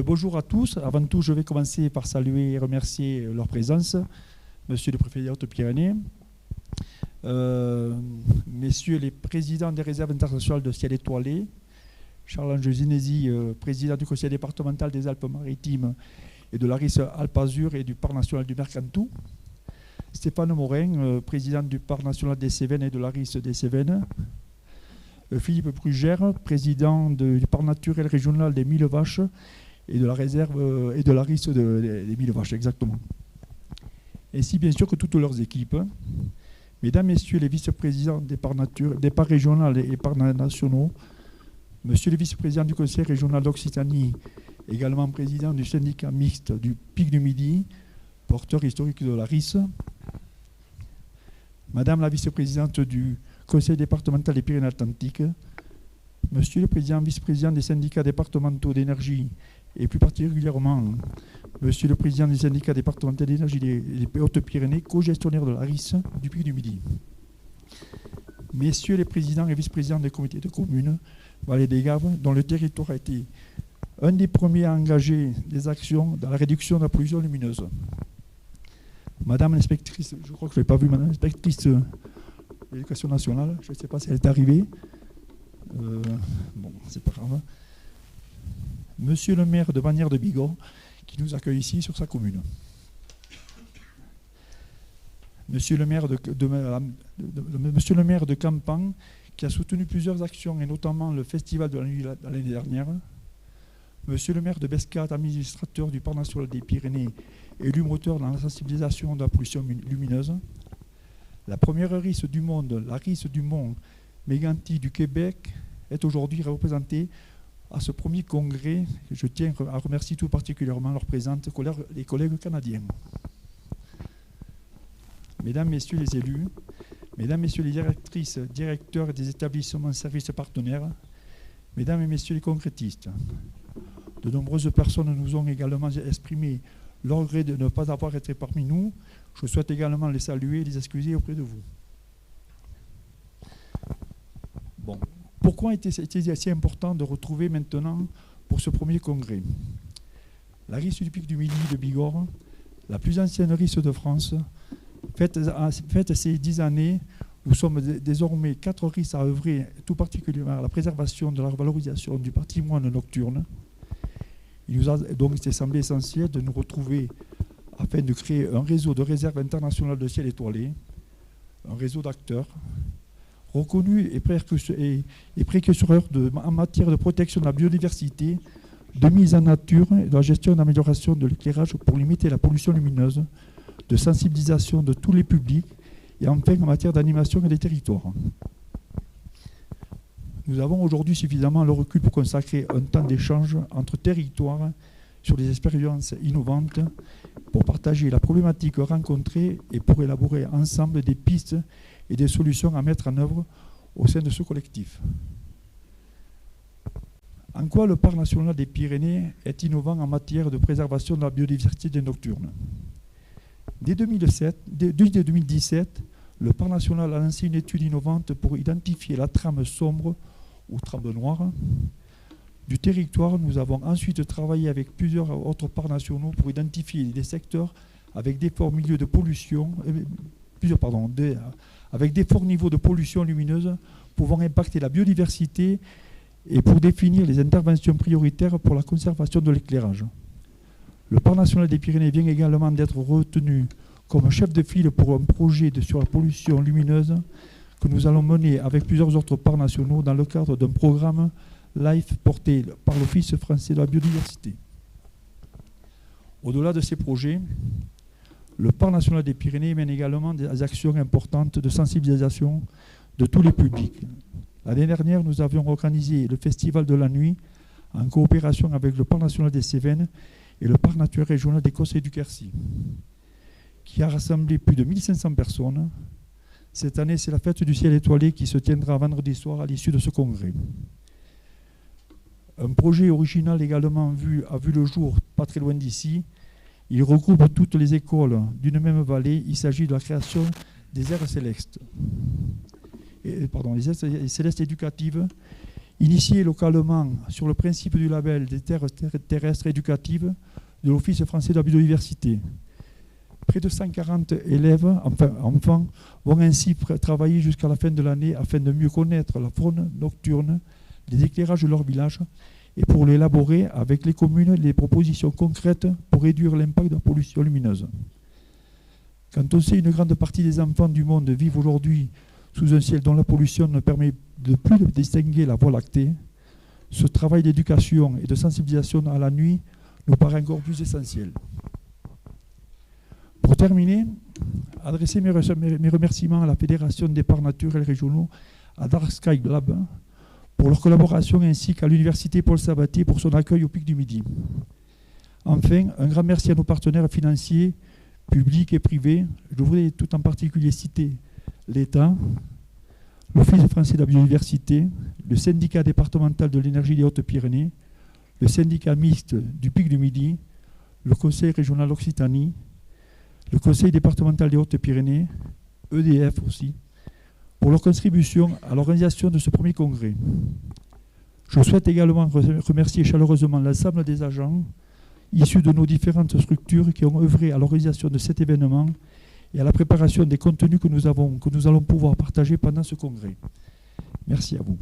Bonjour à tous. Avant tout, je vais commencer par saluer et remercier leur présence. Monsieur le préfet des Hautes-Pyrénées, messieurs les présidents des réserves internationales de ciel étoilé, Charles-Ange Zinesi, président du conseil départemental des Alpes-Maritimes et de l'ARIS Alpes Azur et du parc national du Mercantour, Stéphane Morin, président du parc national des Cévennes et de l'ARIS des Cévennes, Philippe Brugère, président du parc naturel régional des Mille Vaches et de la réserve et de l'ARIS des Mille Vaches, exactement. Ainsi bien sûr que toutes leurs équipes. Mesdames, Messieurs les vice-présidents des parcs régionaux et parcs nationaux, Monsieur le vice-président du conseil régional d'Occitanie, également président du syndicat mixte du Pic du Midi, porteur historique de l'ARIS, Madame la vice-présidente du conseil départemental des Pyrénées-Atlantiques, Monsieur le président vice-président des syndicats départementaux d'énergie et plus particulièrement Monsieur le président des syndicats départementaux d'énergie des Hautes-Pyrénées, co-gestionnaire de l'ARIS du Pic du Midi, Messieurs les présidents et vice-présidents des comités de communes, Vallée des Gaves, dont le territoire a été un des premiers à engager des actions dans la réduction de la pollution lumineuse. Madame l'inspectrice, je crois que je ne l'ai pas vu, Madame l'inspectrice de l'éducation nationale, je ne sais pas si elle est arrivée. Bon, c'est pas grave. Monsieur le maire de Bagnères de Bigorre, qui nous accueille ici sur sa commune. Monsieur le maire de Campan, qui a soutenu plusieurs actions, et notamment le Festival de la Nuit l'année dernière. Monsieur le maire de Bescat, administrateur du Parc national des Pyrénées, élu moteur dans la sensibilisation de la pollution lumineuse. La première RIS du monde, la RIS du Mont Mégantic du Québec, est aujourd'hui représentée à ce premier congrès. Je tiens à remercier tout particulièrement leurs présentes, les collègues canadiens. Mesdames, Messieurs les élus, Mesdames, Messieurs les directrices, directeurs des établissements services partenaires, Mesdames et Messieurs les concrétistes, de nombreuses personnes nous ont également exprimé leur regret de ne pas avoir été parmi nous. Je souhaite également les saluer et les excuser auprès de vous. Bon. Pourquoi était-il si important de retrouver maintenant pour ce premier congrès la RIS du Pic du Midi de Bigorre, la plus ancienne RIS de France, faites ces 10 années, nous sommes désormais 4 RIS à œuvrer tout particulièrement à la préservation de la valorisation du patrimoine nocturne. Il nous a donc semblé essentiel de nous retrouver afin de créer un réseau de réserves internationales de ciel étoilé, un réseau d'acteurs reconnus et précurseurs en matière de protection de la biodiversité, de mise en nature et de la gestion et d'amélioration de l'éclairage pour limiter la pollution lumineuse, de sensibilisation de tous les publics et enfin en matière d'animation des territoires. Nous avons aujourd'hui suffisamment le recul pour consacrer un temps d'échange entre territoires sur des expériences innovantes, pour partager la problématique rencontrée et pour élaborer ensemble des pistes et des solutions à mettre en œuvre au sein de ce collectif. En quoi le parc national des Pyrénées est innovant en matière de préservation de la biodiversité nocturne? Dès 2017, le parc national a lancé une étude innovante pour identifier la trame sombre ou trame noire du territoire. Nous avons ensuite travaillé avec plusieurs autres parcs nationaux pour identifier des secteurs avec des forts milieux de pollution, avec des forts niveaux de pollution lumineuse pouvant impacter la biodiversité et pour définir les interventions prioritaires pour la conservation de l'éclairage. Le Parc national des Pyrénées vient également d'être retenu comme chef de file pour un projet sur la pollution lumineuse que nous allons mener avec plusieurs autres parcs nationaux dans le cadre d'un programme LIFE porté par l'Office français de la biodiversité. Au-delà de ces projets, le Parc national des Pyrénées mène également des actions importantes de sensibilisation de tous les publics. L'année dernière, nous avions organisé le Festival de la Nuit en coopération avec le Parc national des Cévennes et le Parc naturel régional des Conseils du Quercy, qui a rassemblé plus de 1500 personnes. Cette année, c'est la fête du ciel étoilé qui se tiendra vendredi soir à l'issue de ce congrès. Un projet original également a vu le jour pas très loin d'ici. Il regroupe toutes les écoles d'une même vallée. Il s'agit de la création des aires célestes. Les célestes éducatives initié localement sur le principe du label des terres terrestres éducatives de l'Office français de la biodiversité. Près de 140 élèves, enfants, vont ainsi travailler jusqu'à la fin de l'année afin de mieux connaître la faune nocturne, les éclairages de leur village et pour élaborer avec les communes les propositions concrètes pour réduire l'impact de la pollution lumineuse. Quand on sait qu'une grande partie des enfants du monde vivent aujourd'hui sous un ciel dont la pollution ne permet de plus de distinguer la Voie lactée, ce travail d'éducation et de sensibilisation à la nuit nous paraît encore plus essentiel. Pour terminer, adresser mes remerciements à la Fédération des parcs naturels régionaux, à Dark Sky Lab, pour leur collaboration ainsi qu'à l'Université Paul Sabatier pour son accueil au Pic du Midi. Enfin, un grand merci à nos partenaires financiers, publics et privés. Je voudrais tout en particulier citer l'État, l'Office français de la biodiversité, le syndicat départemental de l'énergie des Hautes-Pyrénées, le syndicat mixte du Pic du Midi, le conseil régional Occitanie, le conseil départemental des Hautes-Pyrénées, EDF aussi, pour leur contribution à l'organisation de ce premier congrès. Je souhaite également remercier chaleureusement l'ensemble des agents issus de nos différentes structures qui ont œuvré à l'organisation de cet événement et à la préparation des contenus que nous allons pouvoir partager pendant ce congrès. Merci à vous.